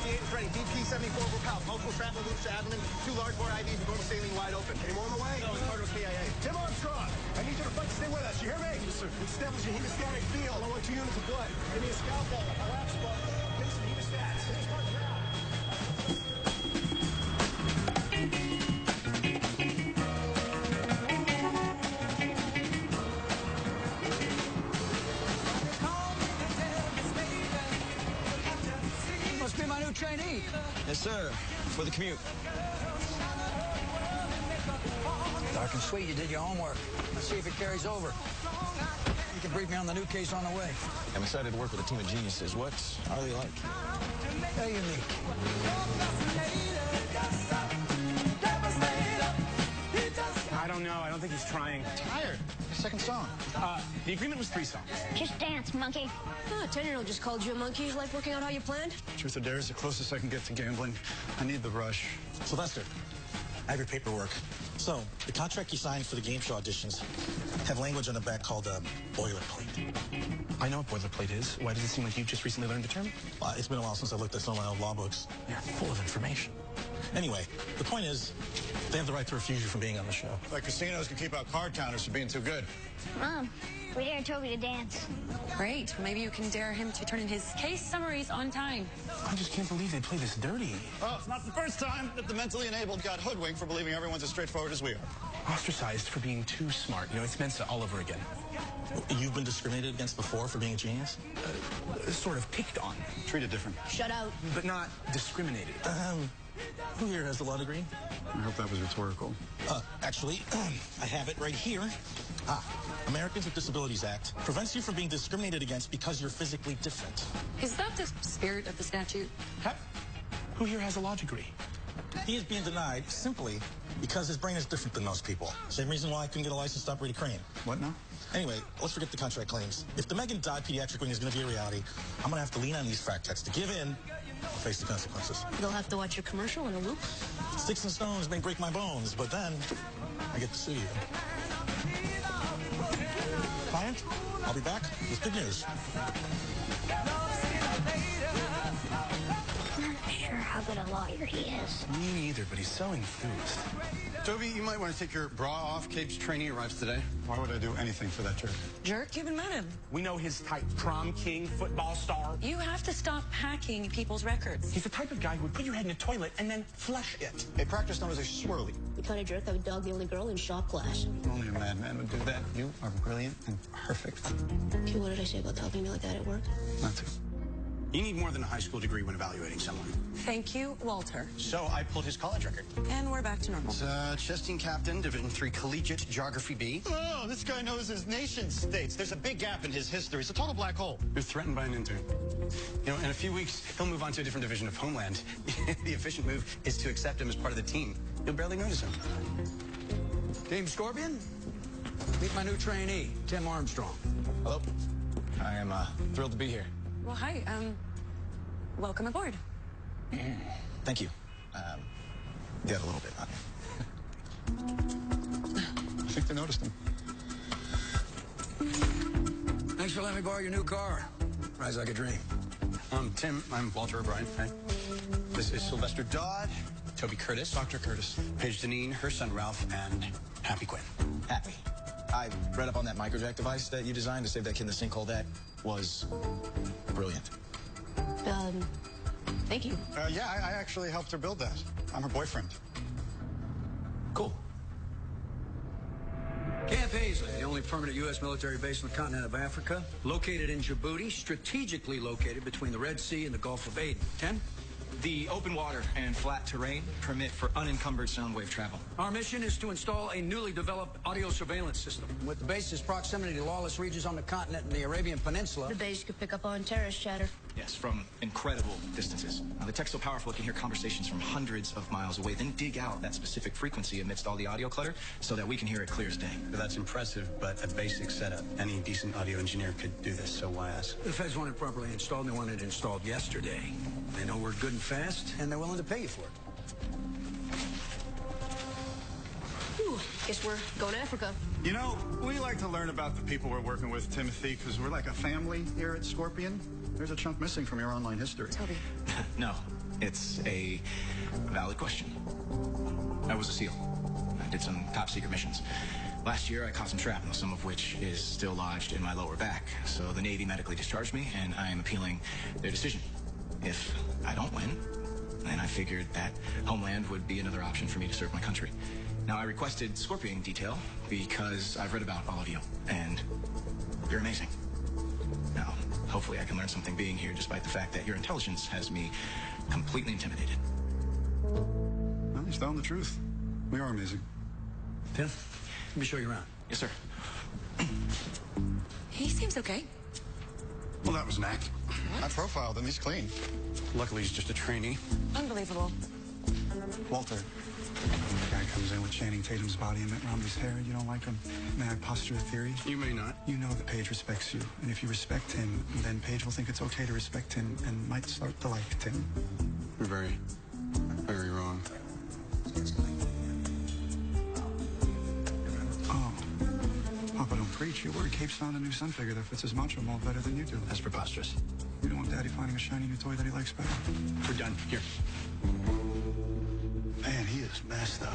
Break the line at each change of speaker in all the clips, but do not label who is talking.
78 is ready. DP74 will pout. Multiple shrapnel wounds to abdomen. 2 large bore IVs and normal saline wide open. Any more on the way? No, it's part of KIA.
Tim Armstrong, I need you to fight to stay with us. You hear me? Yes, sir. Establish a hemostatic field. I want 2 units of blood. Give me a scalpel, a lap spot. Give me some hemostats. Finish part now.
Be my new trainee.
Yes, sir. For the commute.
Dark and sweet, you did your homework. Let's see if it carries over. You can brief me on the new case on the way.
I'm excited to work with a team of geniuses. What are they like?
They're unique.
I don't know. I don't think he's trying.
Tired. Second song.
The agreement was 3 songs.
Just dance, monkey.
Oh, a 10-year-old just called you a monkey. Life working out how you planned?
Truth or dare is the closest I can get to gambling. I need the rush.
Sylvester, I have your paperwork. So, the contract you signed for the game show auditions have language on the back called boilerplate.
I know what boilerplate is. Why does it seem like you just recently learned the term?
It's been a while since I looked at some of my old law books.
You're full of information.
Anyway, the point is, they have the right to refuse you from being on the show.
Like casinos can keep out card counters for being too good.
Mom, we dare Toby to dance.
Great. Maybe you can dare him to turn in his case summaries on time.
I just can't believe they play this dirty.
Oh, it's not the first time that the mentally enabled got hoodwinked for believing everyone's as straightforward as we are.
Ostracized for being too smart. You know, it's Mensa all over again.
You've been discriminated against before for being a genius?
Sort of picked on.
Treated different.
Shut out.
But not discriminated.
Who here has the law degree?
I hope that was rhetorical.
Actually, I have it right here. Americans with Disabilities Act prevents you from being discriminated against because you're physically different.
Is that the spirit of the statute?
Who here has a law degree?
He is being denied simply because his brain is different than most people. Same reason why I couldn't get a license to operate a crane.
What now?
Anyway, let's forget the contract claims. If the Megan Dodd pediatric wing is going to be a reality, I'm going to have to lean on these fact checks to give in or face the consequences.
You'll have to watch your commercial in a loop.
Sticks and stones may break my bones, but then I get to sue you. Client, I'll be back with good news.
I'm not sure how good a lawyer he is.
Me neither, but he's so enthused.
Toby, you might want to take your bra off. Cape's trainee arrives today. Why would I do anything for that jerk?
Jerk? You haven't met him.
We know his type. Prom king, football star.
You have to stop hacking people's records.
He's the type of guy who would put your head in a toilet and then flush it.
A practice known as a swirly.
The kind of jerk that would dog the only girl in shop class.
Only a madman would do that. You are brilliant and perfect.
Okay, what did I say about talking to me like that at work?
Not to.
You need more than a high school degree when evaluating someone.
Thank you, Walter.
So I pulled his college record.
And we're back to normal.
Chess team captain, Division III Collegiate Geography B.
Oh, this guy knows his nation states. There's a big gap in his history. It's a total black hole.
You're threatened by an intern. You know, in a few weeks, he'll move on to a different division of Homeland. The efficient move is to accept him as part of the team. You'll barely notice him.
Team Scorpion, meet my new trainee, Tim Armstrong.
Hello. I am thrilled to be here.
Well, hi. Welcome aboard.
Thank you. You had a little bit on you.
I think they noticed him.
Thanks for letting me borrow your new car. Rides like a dream.
Tim, I'm Walter O'Brien. Hi. This is Sylvester Dodd, Toby Curtis, Dr. Curtis, Paige Deneen, her son Ralph, and Happy Quinn.
Happy. I read up on that microjack device that you designed to save that kid in the sinkhole. That was brilliant.
Thank you.
Yeah, I actually helped her build that. I'm her boyfriend.
Cool.
Camp Hazley, the only permanent U.S. military base on the continent of Africa, located in Djibouti, strategically located between the Red Sea and the Gulf of Aden. 10?
The open water and flat terrain permit for unencumbered sound wave travel.
Our mission is to install a newly developed audio surveillance system. With the base's proximity to lawless regions on the continent and the Arabian Peninsula.
The base could pick up on terrorist chatter.
Yes, from incredible distances. The tech's so powerful it can hear conversations from hundreds of miles away, then dig out that specific frequency amidst all the audio clutter so that we can hear it clear as day.
That's impressive, but a basic setup. Any decent audio engineer could do this, so why ask?
The feds want it properly installed, and they want it installed yesterday. They know we're good and fast, and they're willing to pay you for it.
Whew, guess we're going to Africa.
You know, we like to learn about the people we're working with, Timothy, because we're like a family here at Scorpion. There's a chunk missing from your online history.
Toby.
No, it's a valid question. I was a SEAL. I did some top secret missions. Last year, I caught some shrapnel, some of which is still lodged in my lower back. So the Navy medically discharged me, and I am appealing their decision. If I don't win, then I figured that Homeland would be another option for me to serve my country. Now, I requested Scorpion detail because I've read about all of you, and you're amazing. Now, hopefully I can learn something being here, despite the fact that your intelligence has me completely intimidated.
Well, he's telling the truth. We are amazing.
Tim, let me show you around.
Yes, sir.
He seems okay.
Well, that was an act. I profiled him. He's clean.
Luckily, he's just a trainee.
Unbelievable.
Walter. The guy comes in with Channing Tatum's body and Mitt Romney's hair. You don't like him. May I posture a theory?
You may not.
You know that Paige respects you. And if you respect him, then Paige will think it's okay to respect him and might start to like Tim.
You're very, very wrong.
Oh. Papa, don't preach. Your word Cape's found a new sun figure that fits his macho mold better than you do.
That's preposterous.
You don't want Daddy finding a shiny new toy that he likes better.
We're done. Here.
Man, he is messed up.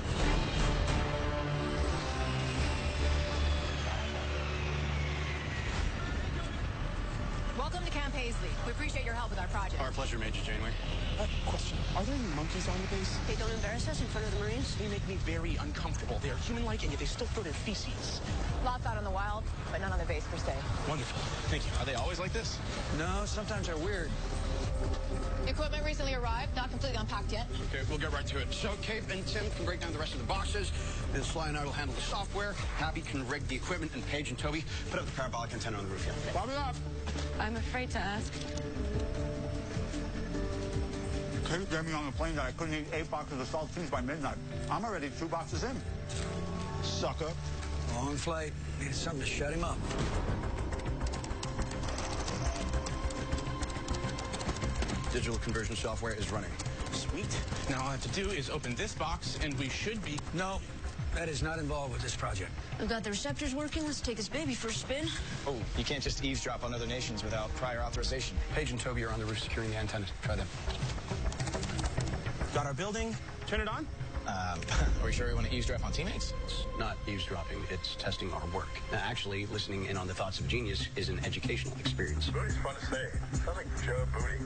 Welcome to Camp Paisley. We appreciate your help with our project.
Our pleasure, Major Janeway.
Question. Are there any monkeys on the base?
They don't embarrass us in front of the Marines.
They make me very uncomfortable. They are human-like, and yet they still throw their feces.
Lots out in the wild, but none on the base per se.
Wonderful. Thank you. Are they always like this?
No, sometimes they're weird.
Equipment recently arrived, not completely unpacked yet.
Okay, we'll get right to it. So Cape and Tim can break down the rest of the boxes. Then Sly and I will handle the software. Happy can rig the equipment, and Paige and Toby put up the parabolic antenna on the roof. Yeah. Bob it up.
I'm afraid to ask.
Kate get me on the plane that I couldn't eat 8 boxes of saltines by midnight. I'm already 2 boxes in. Sucker.
Long flight. Needed something to shut him up.
Digital conversion software is running.
Sweet. Now all I have to do is open this box, and we should be...
No, that is not involved with this project.
We've got the receptors working. Let's take this baby for a spin.
Oh, you can't just eavesdrop on other nations without prior authorization.
Paige and Toby are on the roof securing the antenna. Try them.
Got our building. Turn it on.
Are we sure we want to eavesdrop on teammates?
It's not eavesdropping, it's testing our work. Actually, listening in on the thoughts of genius is an educational experience.
Booty's fun to say. Sounds like Joe Booty.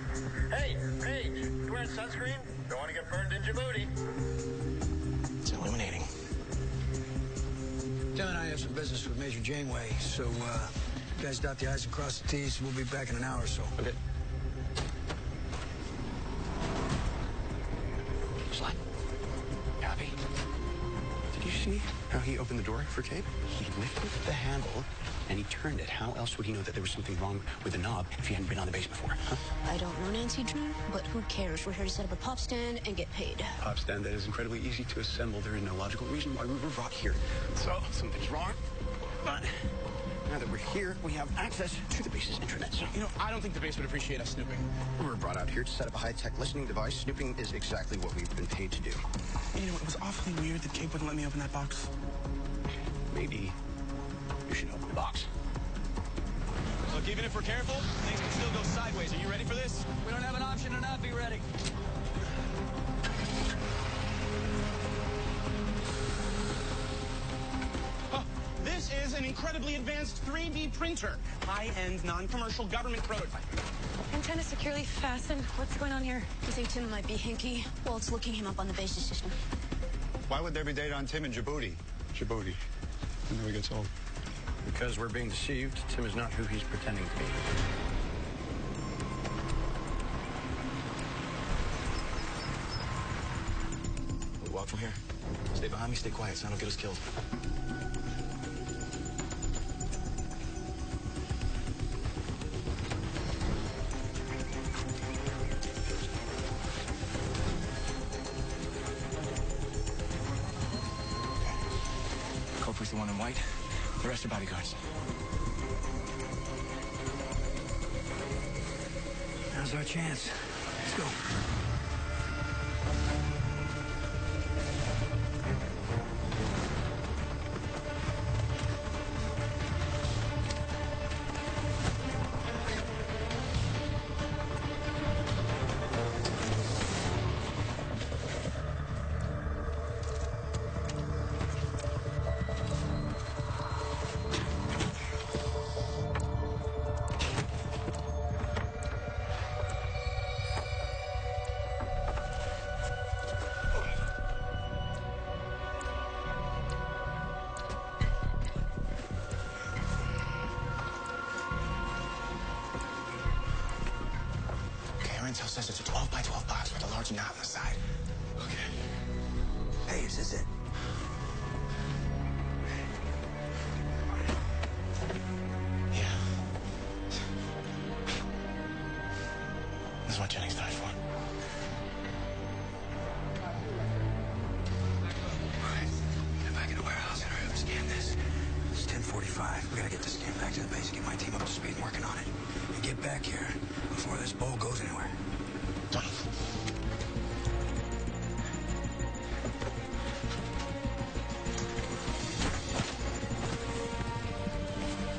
Hey, Paige, you wearing sunscreen? Don't want to get burned in Djibouti.
It's illuminating.
Tim and I have some business with Major Janeway, so you guys dot the I's and cross the T's. We'll be back in an hour or so.
Okay.
Sly.
Copy. Did you see how he opened the door for Cape? He lifted the handle and he turned it. How else would he know that there was something wrong with the knob if he hadn't been on the base before? Huh?
I don't know, Nancy Drew, but who cares? We're here to set up a pop stand and get paid.
Pop stand that is incredibly easy to assemble. There is no logical reason why we were brought here. So, something's wrong. But now that we're here, we have access to the base's intranet. So,
You know, I don't think the base would appreciate us snooping.
we were brought out here to set up a high-tech listening device. Snooping is exactly what we've been paid to do.
You know, it was awfully weird that Cape wouldn't let me open that box.
Maybe you should open the box.
Look, even if we're careful, things can still go sideways. Are you ready for this?
We don't have an option to not be ready.
This is an incredibly advanced 3D printer. High-end, non-commercial government prototype.
Antenna securely fastened. What's going on here?
You think Tim might be hinky? Well, it's looking him up on the basis system.
Why would there be data on Tim in Djibouti?
Djibouti. I know he gets old.
Because we're being deceived, Tim is not who he's pretending to be.
We'll walk from here. Stay behind me, stay quiet, son. Don't get us killed. Copeland's the one in white. The rest are bodyguards.
Now's our chance. Let's go.
intel says it's a 12 by 12 box with a large knot on the side.
Okay. Hey, is this it?
Yeah. This is what Jennings died for.
Get back in the warehouse and hurry up and scan this. It's 10:45. We gotta get this scan back to the base and get my team up to speed and working on it. And get back here before this bull goes anywhere.
Done.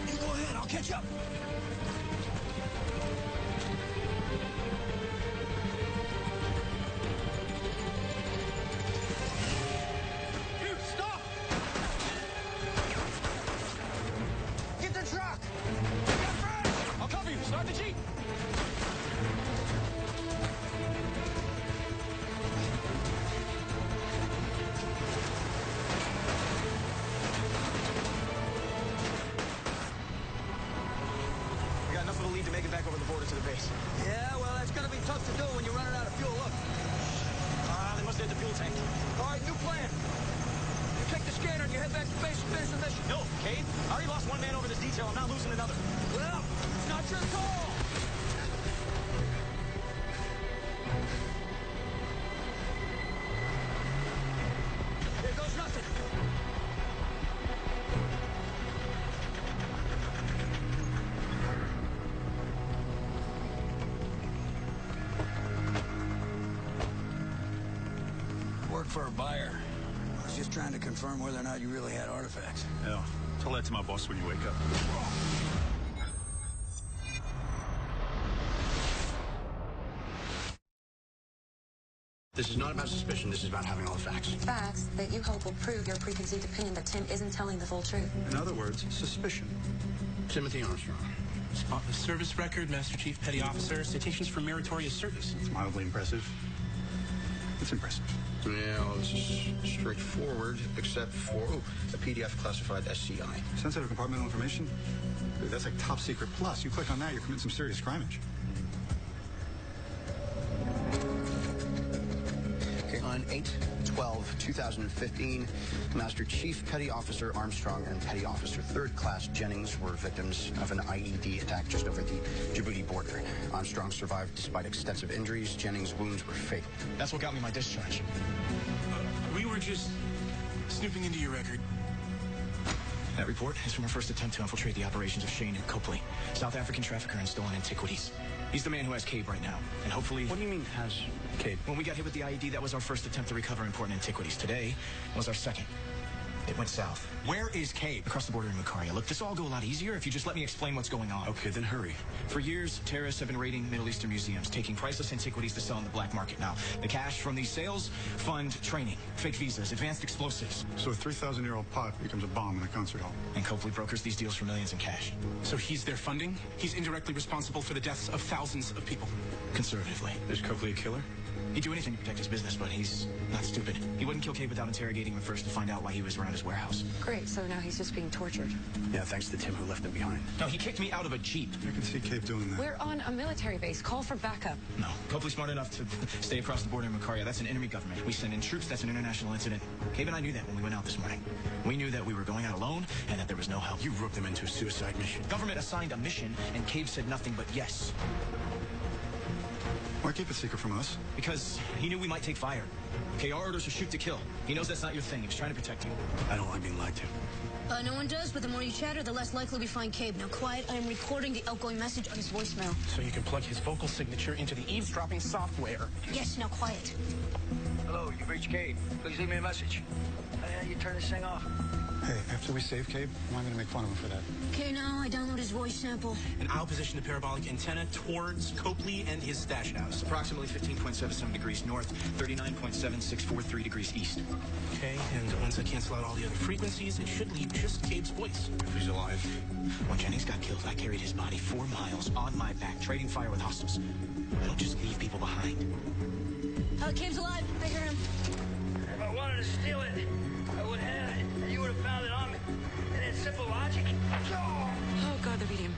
You go ahead, I'll catch up.
You, stop! Get the truck! I'll cover you. Start the Jeep.
We got enough of a lead to make it back over the border to the base.
Yeah, well, that's gonna be tough to do when you're running out of fuel. Look.
They must have hit the fuel tank.
All right, new plan. You take the scanner and you head back to base and finish the mission.
No, Cade. I already lost one man over this detail. I'm not losing another.
Well, it's not your call. Here goes nothing. Work for a buyer. I was just trying to confirm whether or not you really had artifacts.
Yeah. Tell that to my boss when you wake up.
This is not about suspicion. This is about having all the facts.
Facts that you hope will prove your preconceived opinion that Tim isn't telling the full truth.
In other words, suspicion.
Timothy Armstrong.
Spotless service record, Master Chief Petty Officer, citations for meritorious service.
It's mildly impressive. It's impressive.
Yeah, well, this is straightforward, except for a PDF classified SCI.
Sensitive compartmental information? Dude, that's like top secret plus. You click on that, you're committing some serious crimeage.
Okay, on 8/12/2015, Master Chief Petty Officer Armstrong and Petty Officer Third Class Jennings were victims of an IED attack just over the Djibouti border. Armstrong survived despite extensive injuries. Jennings' wounds were fatal.
That's what got me my discharge.
We were just snooping into your record.
That report is from our first attempt to infiltrate the operations of Shane and Copley, South African trafficker in stolen antiquities. He's the man who has Cabe right now, and hopefully...
What do you mean, has Cabe?
When we got hit with the IED, that was our first attempt to recover important antiquities. Today was our second. It went south.
Where is Cabe?
Across the border in Makaria. Look, this will all go a lot easier if you just let me explain what's going on.
Okay, then hurry.
For years, terrorists have been raiding Middle Eastern museums, taking priceless antiquities to sell in the black market. Now, the cash from these sales fund training, fake visas, advanced explosives.
So a 3,000-year-old pot becomes a bomb in a concert hall.
And Copley brokers these deals for millions in cash.
So he's their funding? He's indirectly responsible for the deaths of thousands of people.
Conservatively.
Is Copley a killer?
He'd do anything to protect his business, but he's not stupid. He wouldn't kill Cabe without interrogating him first to find out why he was around his warehouse.
Great, so now he's just being tortured.
Yeah, thanks to Tim who left him behind.
No, he kicked me out of a Jeep.
I can see Cabe doing that.
We're on a military base. Call for backup.
No. Copley's smart enough to stay across the border in Makaria. That's an enemy government. We send in troops. That's an international incident. Cabe and I knew that when we went out this morning. We knew that we were going out alone and that there was no help.
You roped him into a suicide mission.
Government assigned a mission, and Cabe said nothing but yes.
Why keep it secret from us?
Because he knew we might take fire. Okay, our orders are shoot to kill. He knows that's not your thing. He was trying to protect you.
I don't like being lied to.
No one does, but the more you chatter, the less likely we find Cabe. Now, quiet. I am recording the outgoing message on his voicemail.
So you can plug his vocal signature into the eavesdropping software.
Yes, now quiet.
Hello, you've reached Cabe. Please leave me a message. You turn this thing off.
Hey, after we save Cabe, I'm not going to make fun of him for that.
Okay, now I download his voice sample.
And I'll position the parabolic antenna towards Copley and his stash house.
Approximately 15.77 degrees north, 39.7643 degrees east.
Okay, and once I cancel out all the other frequencies, it should leave just Cabe's voice.
If he's alive.
When Jennings got killed, I carried his body 4 miles on my back, trading fire with hostiles. I don't just leave people behind.
Cabe's alive. I hear him.
If I wanted to steal it, I would have it. And you would have found it on me. And it's simple logic.
Oh, God, they're beating him.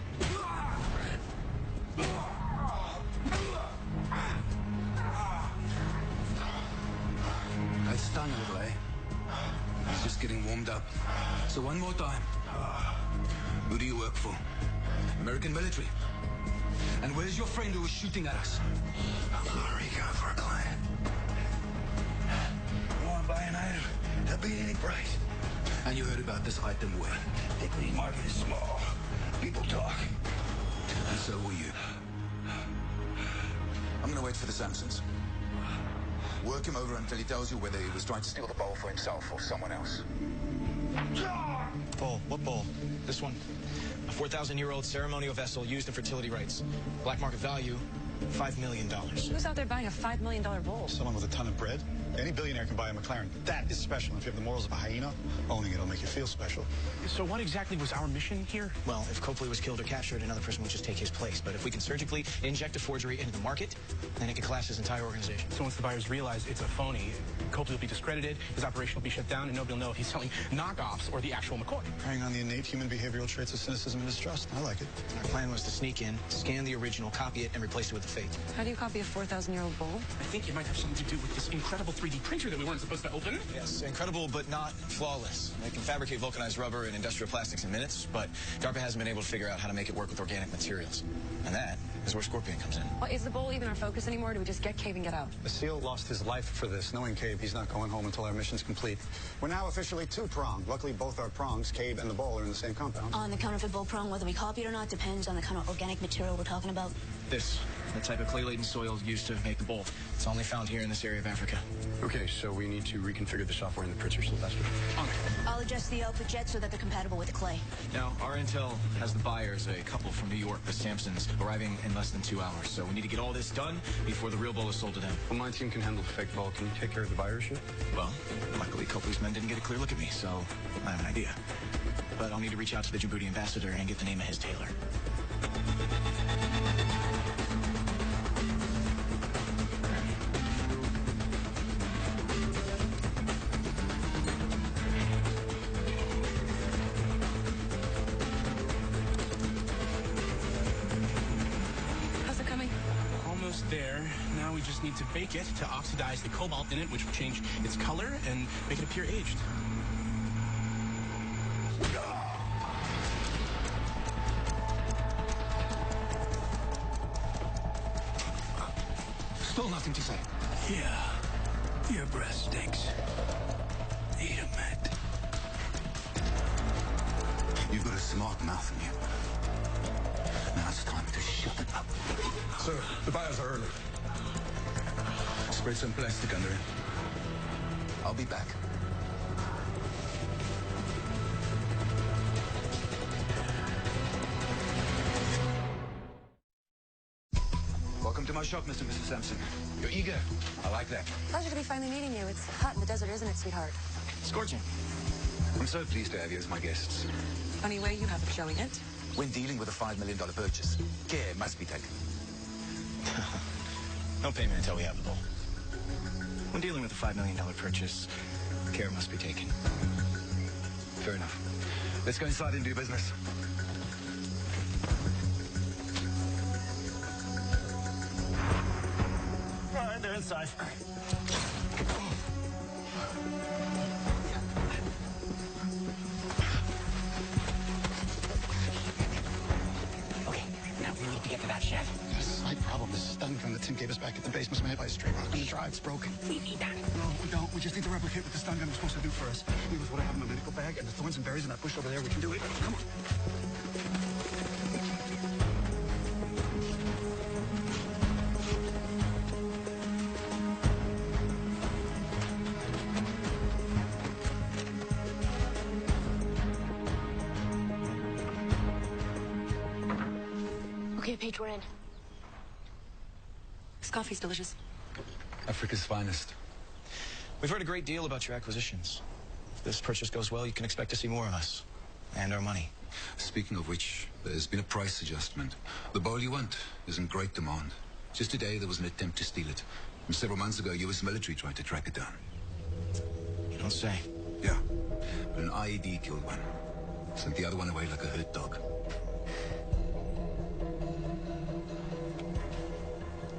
done a little, eh? He's just getting warmed up. So one more time. Who do you work for? American military. And where's your friend who was shooting at us?
Puerto Rico for a client.
Want to buy an item? That beat any price. And you heard about this item where? The green market is small. People talk. And so will you.
I'm gonna wait for the Sampsons. Work him over until he tells you whether he was trying to steal the bowl for himself or someone else.
Bowl? What bowl? This one. A 4,000-year-old ceremonial vessel used in fertility rites. Black market value, $5 million.
Who's out there buying a $5 million bowl?
Someone with a ton of bread. Any billionaire can buy a McLaren. That is special. If you have the morals of a hyena, owning it'll make you feel special.
So what exactly was our mission here?
Well, if Copley was killed or captured, another person would just take his place. But if we can surgically inject a forgery into the market, then it could collapse his entire organization.
So once the buyers realize it's a phony, Copley will be discredited, his operation will be shut down, and nobody will know if he's selling knockoffs or the actual McCoy.
Preying on the innate human behavioral traits of cynicism and distrust. I like it.
Our plan was to sneak in, scan the original, copy it, and replace it with a fake.
How do you copy a 4,000-year-old bowl?
I think it might have something to do with this incredible 3D printer that we weren't supposed to open.
Yes, incredible but not flawless. They can fabricate vulcanized rubber and industrial plastics in minutes, but DARPA hasn't been able to figure out how to make it work with organic materials. And that is where Scorpion comes in.
Well, is the bowl even our focus anymore, or do we just get Cabe and get out?
The SEAL lost his life for this. Knowing Cabe, he's not going home until our mission's complete. We're now officially two-pronged. Luckily, both our prongs, Cabe and the bowl, are in the same compound.
On the counterfeit bowl prong, whether we copy it or not depends on the kind of organic material we're talking about.
This, the type of clay-laden soil used to make the bowl. It's only found here in this area of Africa.
Okay, so we need to reconfigure the software in the printer, Sylvester.
I'll adjust the output jet so that they're compatible with the clay.
Now, our intel has the buyers, a couple from New York, the Sampsons, arriving in less than 2 hours. So we need to get all this done before the real bowl is sold to them.
Well, my team can handle the fake bowl. Can you take care of the buyer issue?
Well, luckily Copley's men didn't get a clear look at me, so I have an idea. But I'll need to reach out to the Djibouti ambassador and get the name of his tailor.
How's it coming?
Almost there. Now we just need to bake it to oxidize the cobalt in it, which will change its color and make it appear aged.
Still nothing to say. Yeah. Your breath stinks. Eat a Matt. You've got a smart mouth in you. Now it's time to shut it up.
Sir, the buyers are early.
Spread some plastic under it. I'll be back. Welcome to my shop, Mr. and Mrs. Sampson. You're eager. I like that.
Pleasure to be finally meeting you. It's hot in the desert, isn't it, sweetheart?
Scorching.
I'm so pleased to have you as my guests.
Funny way you have of showing it.
When dealing with a $5 million purchase, care must be taken.
No payment until we have the bowl. When dealing with a $5 million purchase, care must be taken.
Fair enough. Let's go inside and do business.
All right, they're inside.
Okay, now we need to get to that shed.
There's a slight problem. This stun gun that Tim gave us back at the base must be made by a straight run. The drive's broken.
We need that.
No, we don't. We just need to replicate what the stun gun was supposed to do for us. Leave with what I have in my medical bag and the thorns and berries in that bush over there. We can do it. Come on.
Okay, Paige, we're in.
This coffee's delicious.
Africa's finest.
We've heard a great deal about your acquisitions. If this purchase goes well, you can expect to see more of us. And our money.
Speaking of which, there's been a price adjustment. The bowl you want is in great demand. Just today, there was an attempt to steal it. And several months ago, U.S. military tried to track it down.
You don't say.
Yeah, but an IED killed one. Sent the other one away like a hurt dog.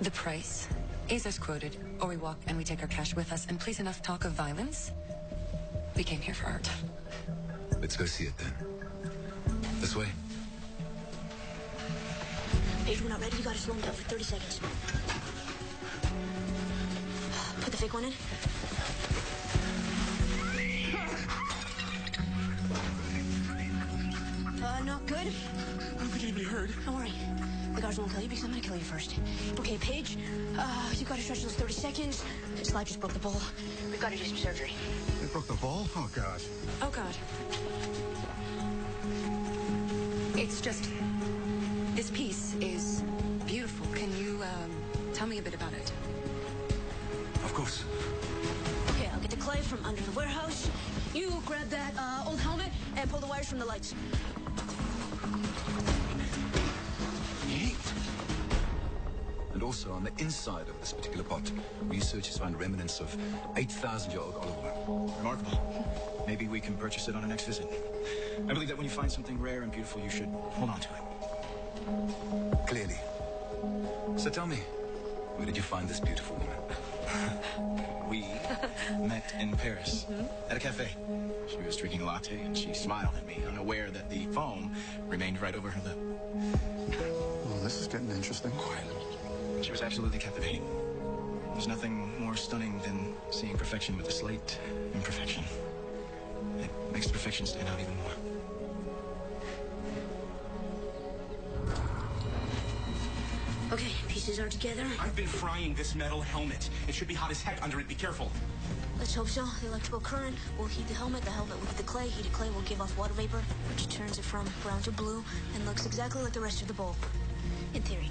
The price is as quoted, or we walk and we take our cash with us. And please, enough talk of violence. We came here for art.
Let's go see it then. This way.
Paige, we're not ready. You gotta slow him down for 30 seconds. Put the fake one in. Not good.
I don't think anybody heard.
Don't worry. The guards won't kill you because I'm gonna kill you first. Okay, Paige, you gotta stretch those 30 seconds. Sly just broke the bowl. We've gotta do some surgery.
They broke the bowl? Oh, God.
Oh, God. It's just... This piece is beautiful. Can you, tell me a bit about it?
Of course.
Okay, I'll get the clay from under the warehouse. You grab that, old helmet and pull the wires from the lights.
And also on the inside of this particular pot, researchers found remnants of 8,000-year-old olive oil.
Remarkable. Maybe we can purchase it on our next visit. I believe that when you find something rare and beautiful, you should hold on to it.
Clearly. So tell me, where did you find this beautiful woman?
We met in Paris at a cafe. She was drinking a latte and she smiled at me, unaware that the foam remained right over her lip.
Well, this is getting interesting.
She was absolutely captivating. There's nothing more stunning than seeing perfection with a slight imperfection. It makes perfection stand out even more.
Okay, pieces are together.
I've been frying this metal helmet. It should be hot as heck under it. Be careful.
Let's hope so. The electrical current will heat the helmet will heat the clay. Heated clay will give off water vapor, which turns it from brown to blue and looks exactly like the rest of the bowl. In theory.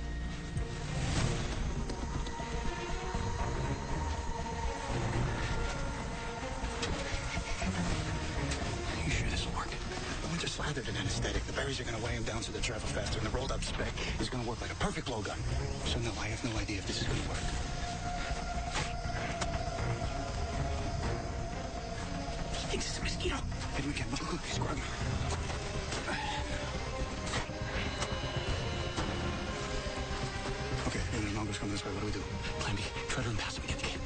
You sure this will work? When they're slathered in anesthetic, the berries are going to weigh him down so they travel faster, and the rolled-up spec is going to work like a perfect blowgun. So no, I have no idea if this is going to work. He thinks it's a mosquito. Maybe we can. He's groggy. Okay, the mongo's coming this way. What do we do? Plan B. Try to run past him and get the kid.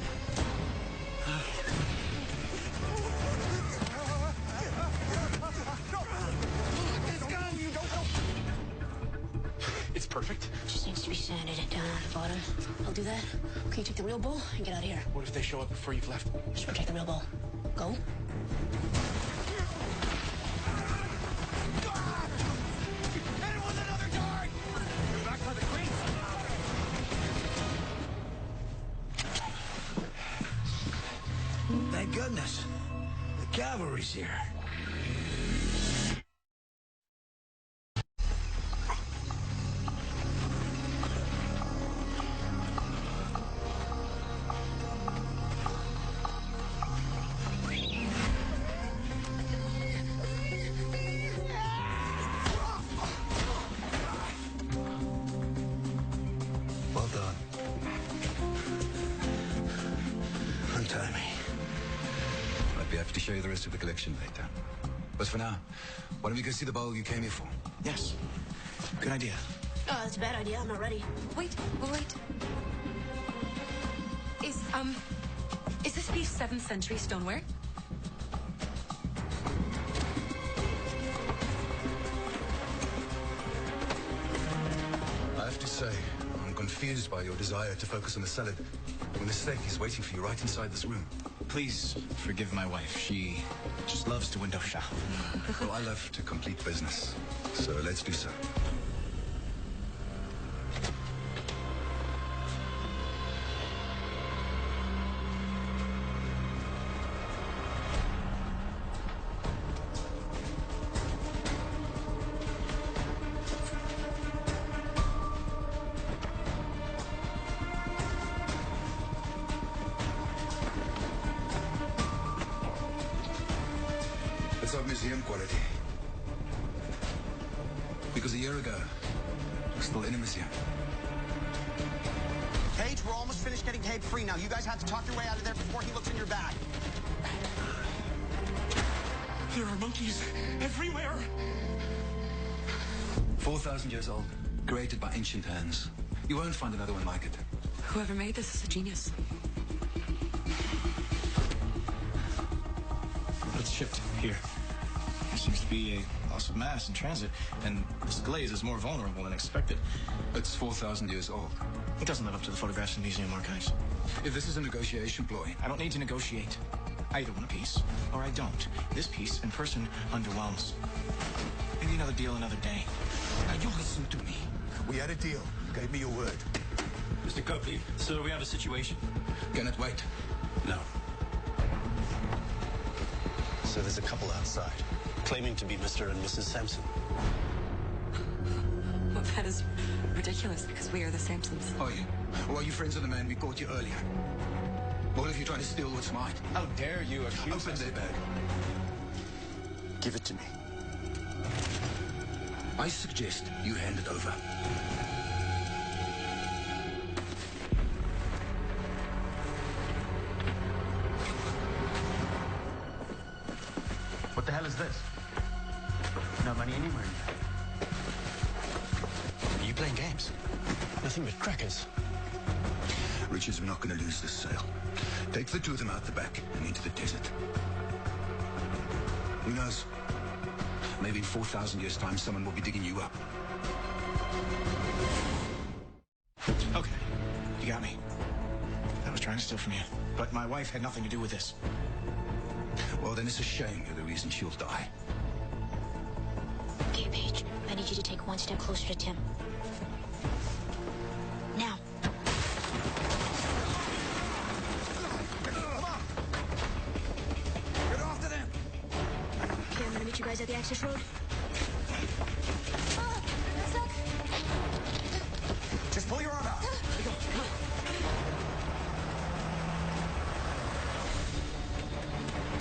It's perfect.
Just needs to be sanded down on the bottom. I'll do that. Okay, take the real bowl and get out of here.
What if they show up before you've left?
Just protect the real bowl. Go.
Thank goodness. The cavalry's here.
Well done. Untie me.
I'd be happy to show you the rest of the collection later. But for now, why don't we go see the bowl you came here for?
Yes. Good idea.
That's a bad idea. I'm not ready.
Wait. Is this piece 7th century stoneware?
I have to say, I'm confused by your desire to focus on the salad when the steak is waiting for you right inside this room.
Please forgive my wife. She just loves to window shop.
Well, I love to complete business, so let's do so. It's of museum quality. Because a year ago, it was still in a museum.
Paige, we're almost finished getting Cabe free now. You guys have to talk your way out of there before he looks in your bag.
There are monkeys everywhere.
4,000 years old, created by ancient hands. You won't find another one like it.
Whoever made this is a genius.
It's shipped here. There seems to be a loss of mass in transit, and this glaze is more vulnerable than expected.
It's 4,000 years old.
It doesn't live up to the photographs in the museum archives.
If this is a negotiation ploy...
I don't need to negotiate. I either want a piece, or I don't. This piece, in person, underwhelms. Maybe another deal another day.
Now you listen to me. We had a deal. Gave me your word.
Mr. Copley, so we have a situation?
Can it wait?
No.
So there's a couple outside, claiming to be Mr. and Mrs. Sampson.
Well, that is ridiculous because we are the Sampsons.
Are you? Or are you friends of the man we caught you earlier? All of you trying to steal what's mine?
How dare you accuse
Open their bag.
Give it to me.
I suggest you hand it over.
What the hell is this? No money anywhere in there.
Are you playing games? Nothing but crackers.
Richards, we're not going to lose this sale. Take the two of them out the back and into the desert. Who knows? Maybe in 4,000 years' time, someone will be digging you up.
Okay, you got me. I was trying to steal from you, but my wife had nothing to do with this.
Well, then it's a shame you're the reason she'll die.
Okay, Paige, I need you to take one step closer to Tim. Now.
Get after them!
Okay, I'm gonna meet you guys at the access road.
Just pull your arm out.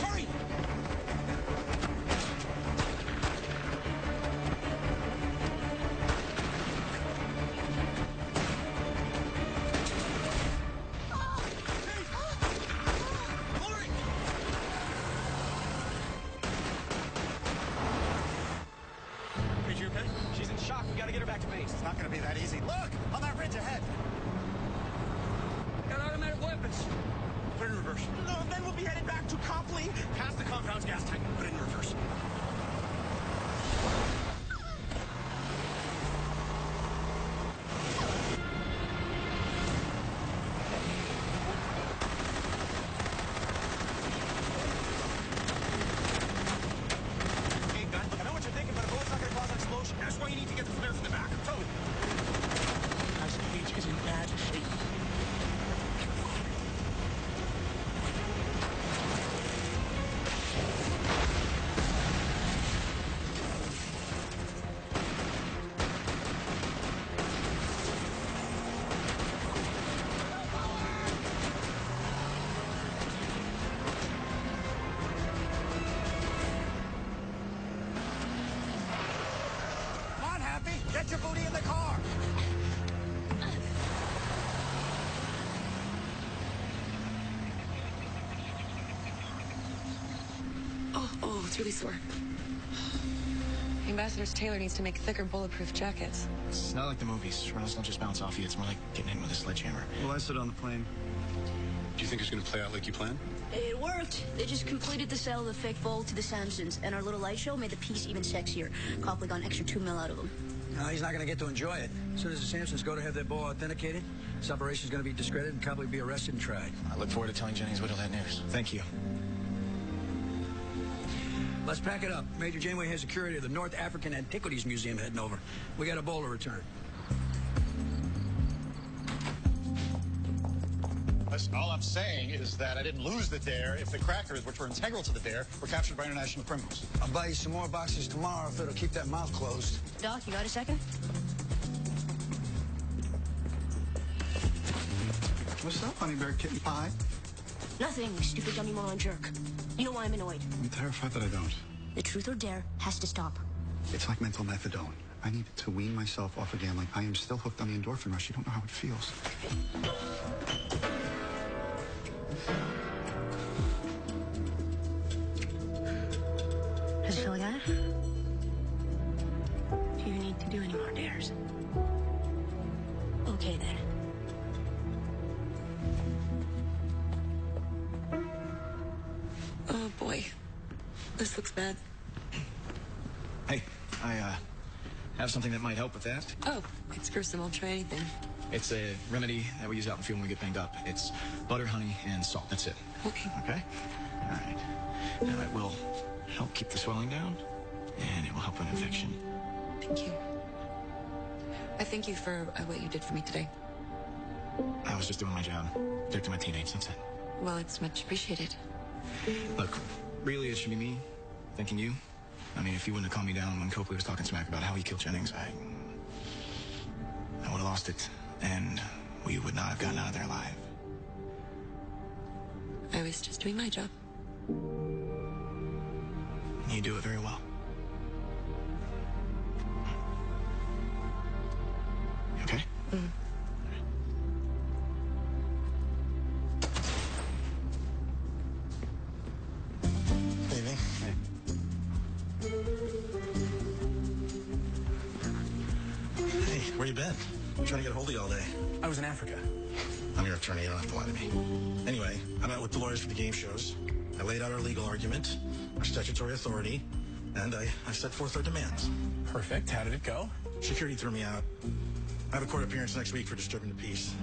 Hurry!
Is you okay?
She's in shock. We gotta get her back to base.
It's not gonna be that easy. Look! On that ridge ahead.
Got automatic weapons.
Put it in reverse.
No, then we'll be headed back to Copley.
Past the compound's gas tank. Put it in reverse.
Hey, gun, I know what you're thinking, but a bullet's not gonna cause an explosion.
That's why you need to get the flare from the back. Totally.
How's Paige is in bad shape.
Come on, Happy. Get your booty in the car.
Oh, it's really sore. Ambassador Taylor needs to make thicker bulletproof jackets.
It's not like the movies. Rounds don't just bounce off you. It's more like getting in with a sledgehammer.
Well, I sit on the plane.
Do you think it's going to play out like you planned?
It worked. They just completed the sale of the fake bowl to the Sampsons, and our little light show made the piece even sexier. Copley got an extra $2 million out of them.
No, he's not going to get to enjoy it. As soon as the Sampsons go to have their bowl authenticated, this operation's going to be discredited and probably be arrested and tried.
I look forward to telling Jennings widow that news. Thank you.
Let's pack it up. Major Janeway has the curator of the North African Antiquities Museum heading over. We got a bowl to return.
Listen, all I'm saying is that I didn't lose the dare if the crackers, which were integral to the dare, were captured by international criminals.
I'll buy you some more boxes tomorrow if it'll keep that mouth closed.
Doc, you got a second?
What's up, honey bear kitten pie?
Nothing, stupid dummy moron jerk. You know why I'm annoyed?
I'm terrified that I don't.
The truth or dare has to stop.
It's like mental methadone. I need to wean myself off of gambling. I am still hooked on the endorphin rush. You don't know how it feels.
Does it feel like that? Do you need to do any more dares? Okay, then.
This looks bad.
Hey, I have something that might help with that.
Oh, it's gruesome. I'll try anything.
It's a remedy that we use out in the field when we get banged up. It's butter, honey, and salt. That's it.
Okay.
Okay? All right. Now it will help keep the swelling down, and it will help with infection.
Thank you. I thank you for what you did for me today.
I was just doing my job. Protecting my teenage, that's it.
Well, it's much appreciated.
Look, really, it should be me thanking you. I mean, if you wouldn't have calmed me down when Copley was talking smack about how he killed Jennings, I would have lost it, and we would not have gotten out of there alive.
I was just doing my job.
You do it very well. You okay?
Mm.
Evening. Hey, where you been? I'm trying to get a hold of you all day.
I was in Africa.
I'm your attorney. You don't have to lie to me. Anyway, I met with the lawyers for the game shows. I laid out our legal argument, our statutory authority, and I set forth our demands.
Perfect. How did it go?
Security threw me out. I have a court appearance next week for disturbing the peace.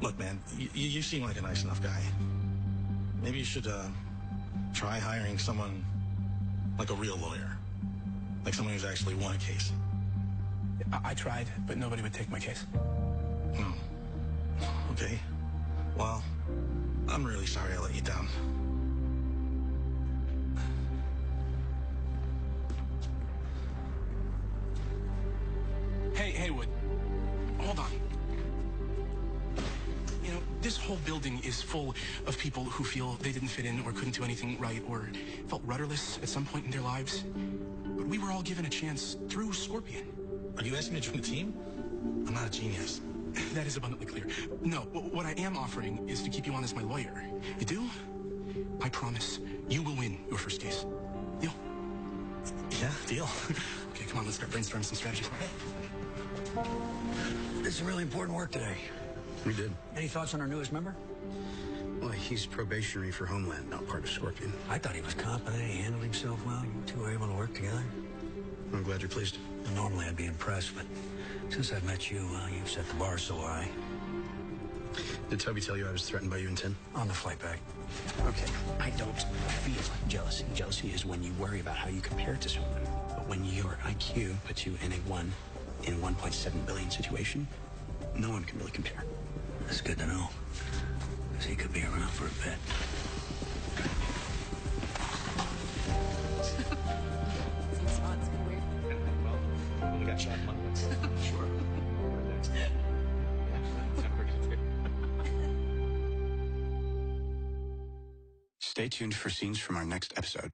Look, man, you seem like a nice enough guy. Maybe you should try hiring someone like a real lawyer. Like someone who's actually won a case.
I tried, but nobody would take my case.
Oh. Okay. Well, I'm really sorry I let you down.
Hey, Haywood. Hold on. You know, this whole building is full of people who feel they didn't fit in or couldn't do anything right or felt rudderless at some point in their lives. But we were all given a chance through Scorpion.
Are you asking me to join the team? I'm not a genius.
That is abundantly clear. No, what I am offering is to keep you on as my lawyer. You do? I promise you will win your first case. Deal?
Yeah, deal.
Okay, come on, let's start brainstorming some strategies.
Did some really important work today.
We did.
Any thoughts on our newest member?
Well, he's probationary for Homeland, not part of Scorpion.
I thought he was competent. He handled himself well. You two were able to work together.
I'm glad you're pleased.
Normally I'd be impressed, but since I've met you, you've set the bar so high.
Did Toby tell you I was threatened by you and Tin?
On the flight back.
Okay, I don't feel jealousy. Jealousy is when you worry about how you compare to someone. But when your IQ puts you in a 1 in 1.7 billion situation, no one can really compare.
That's good to know, because he could be around for a bit.
Well, we got shot in Monday. Sure.
Stay tuned for scenes from our next episode.